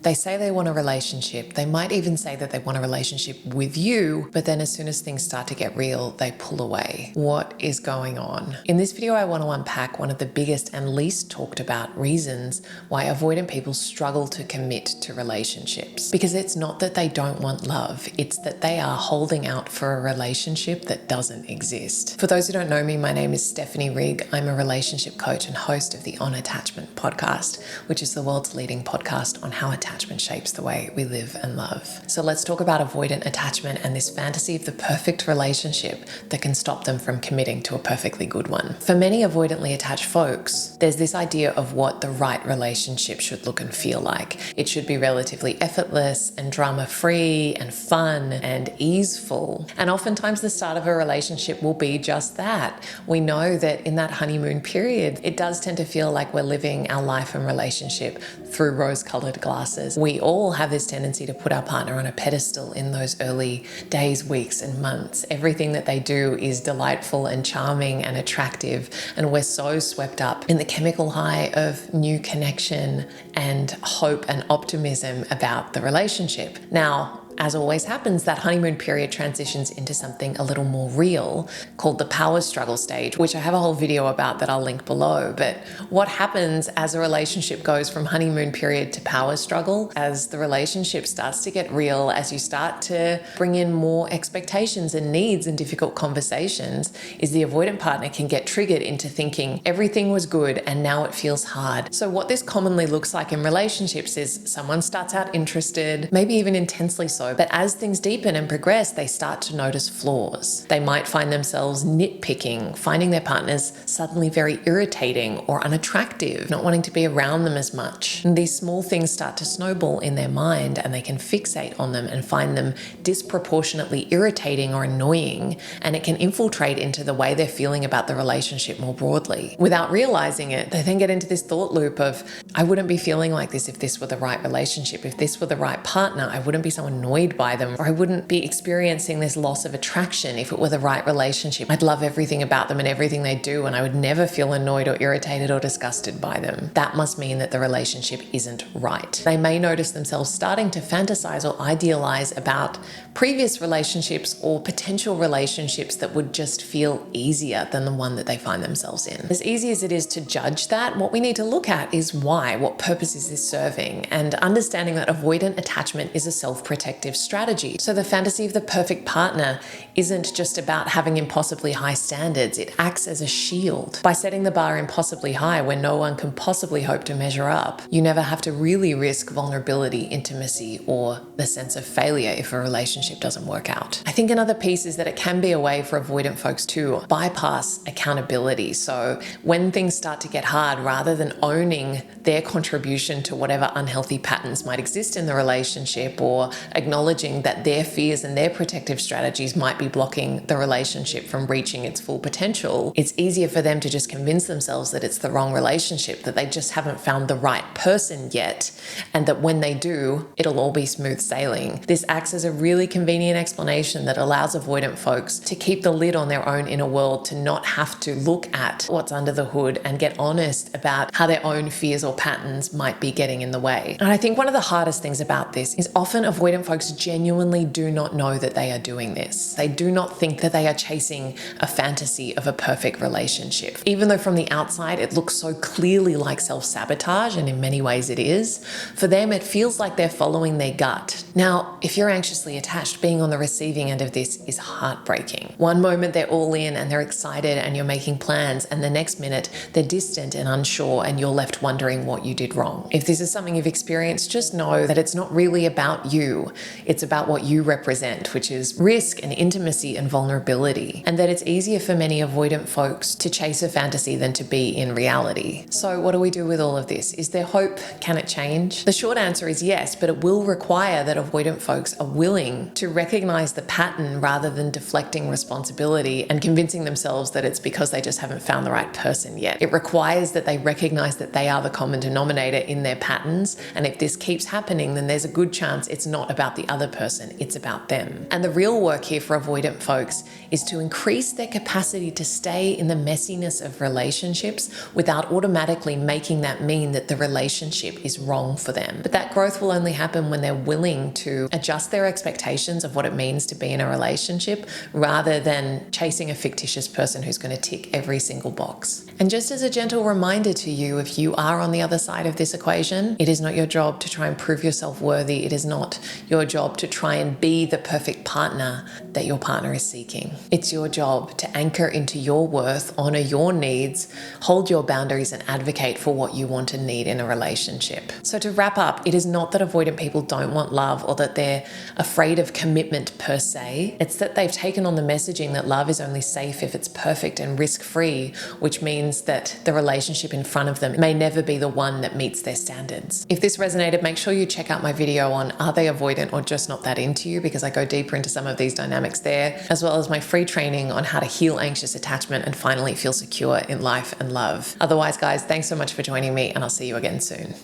They say they want a relationship. They might even say that they want a relationship with you, but then as soon as things start to get real, they pull away. What is going on? In this video, I want to unpack one of the biggest and least talked about reasons why avoidant people struggle to commit to relationships. Because it's not that they don't want love, it's that they are holding out for a relationship that doesn't exist. For those who don't know me, my name is Stephanie Rigg. I'm a relationship coach and host of the On Attachment podcast, which is the world's leading podcast on how attachment shapes the way we live and love. So let's talk about avoidant attachment and this fantasy of the perfect relationship that can stop them from committing to a perfectly good one. For many avoidantly attached folks, there's this idea of what the right relationship should look and feel like. It should be relatively effortless and drama-free and fun and easeful. And oftentimes the start of a relationship will be just that. We know that in that honeymoon period, it does tend to feel like we're living our life and relationship through rose-colored glasses. We all have this tendency to put our partner on a pedestal in those early days, weeks, and months. Everything that they do is delightful and charming and attractive, and we're so swept up in the chemical high of new connection and hope and optimism about the relationship. Now, as always happens, that honeymoon period transitions into something a little more real called the power struggle stage, which I have a whole video about that I'll link below. But what happens as a relationship goes from honeymoon period to power struggle, as the relationship starts to get real, as you start to bring in more expectations and needs and difficult conversations, is the avoidant partner can get triggered into thinking everything was good and now it feels hard. So what this commonly looks like in relationships is someone starts out interested, maybe even intensely so, but as things deepen and progress, they start to notice flaws. They might find themselves nitpicking, finding their partners suddenly very irritating or unattractive, not wanting to be around them as much. And these small things start to snowball in their mind, and they can fixate on them and find them disproportionately irritating or annoying, and it can infiltrate into the way they're feeling about the relationship more broadly. Without realizing it, they then get into this thought loop of, I wouldn't be feeling like this if this were the right relationship. If this were the right partner, I wouldn't be so annoyed by them, or I wouldn't be experiencing this loss of attraction if it were the right relationship. I'd love everything about them and everything they do, and I would never feel annoyed or irritated or disgusted by them. That must mean that the relationship isn't right. They may notice themselves starting to fantasize or idealize about previous relationships or potential relationships that would just feel easier than the one that they find themselves in. As easy as it is to judge that, what we need to look at is why. What purpose is this serving? And understanding that avoidant attachment is a self-protective strategy. So the fantasy of the perfect partner isn't just about having impossibly high standards. It acts as a shield. By setting the bar impossibly high where no one can possibly hope to measure up, you never have to really risk vulnerability, intimacy, or the sense of failure if a relationship doesn't work out. I think another piece is that it can be a way for avoidant folks to bypass accountability. So when things start to get hard, rather than owning their contribution to whatever unhealthy patterns might exist in the relationship, or acknowledging that their fears and their protective strategies might be blocking the relationship from reaching its full potential, it's easier for them to just convince themselves that it's the wrong relationship, that they just haven't found the right person yet, and that when they do, it'll all be smooth sailing. This acts as a really convenient explanation that allows avoidant folks to keep the lid on their own inner world, to not have to look at what's under the hood and get honest about how their own fears or patterns might be getting in the way. And I think one of the hardest things about this is often avoidant folks genuinely do not know that they are doing this. They do not think that they are chasing a fantasy of a perfect relationship. Even though from the outside it looks so clearly like self-sabotage, and in many ways it is, for them it feels like they're following their gut. Now, if you're anxiously attached, being on the receiving end of this is heartbreaking. One moment they're all in and they're excited and you're making plans, and the next minute they're distant and unsure and you're left wondering what you did wrong. If this is something you've experienced, just know that it's not really about you. It's about what you represent, which is risk and intimacy and vulnerability, and that it's easier for many avoidant folks to chase a fantasy than to be in reality. So what do we do with all of this? Is there hope? Can it change? The short answer is yes, but it will require that avoidant folks are willing to recognize the pattern rather than deflecting responsibility and convincing themselves that it's because they just haven't found the right person yet. It requires that they recognize that they are the common denominator in their patterns, and if this keeps happening, then there's a good chance it's not about the the other person, it's about them. And the real work here for avoidant folks is to increase their capacity to stay in the messiness of relationships without automatically making that mean that the relationship is wrong for them. But that growth will only happen when they're willing to adjust their expectations of what it means to be in a relationship rather than chasing a fictitious person who's going to tick every single box. And just as a gentle reminder to you, if you are on the other side of this equation, it is not your job to try and prove yourself worthy. It is not your job to try and be the perfect partner that your partner is seeking. It's your job to anchor into your worth, honor your needs, hold your boundaries, and advocate for what you want and need in a relationship. So to wrap up, it is not that avoidant people don't want love or that they're afraid of commitment per se. It's that they've taken on the messaging that love is only safe if it's perfect and risk-free, which means that the relationship in front of them may never be the one that meets their standards. If this resonated, make sure you check out my video on are they avoidant or just not that into you, because I go deeper into some of these dynamics there, as well as my free training on how to heal anxious attachment and finally feel secure in life and love. Otherwise, guys, thanks so much for joining me, and I'll see you again soon.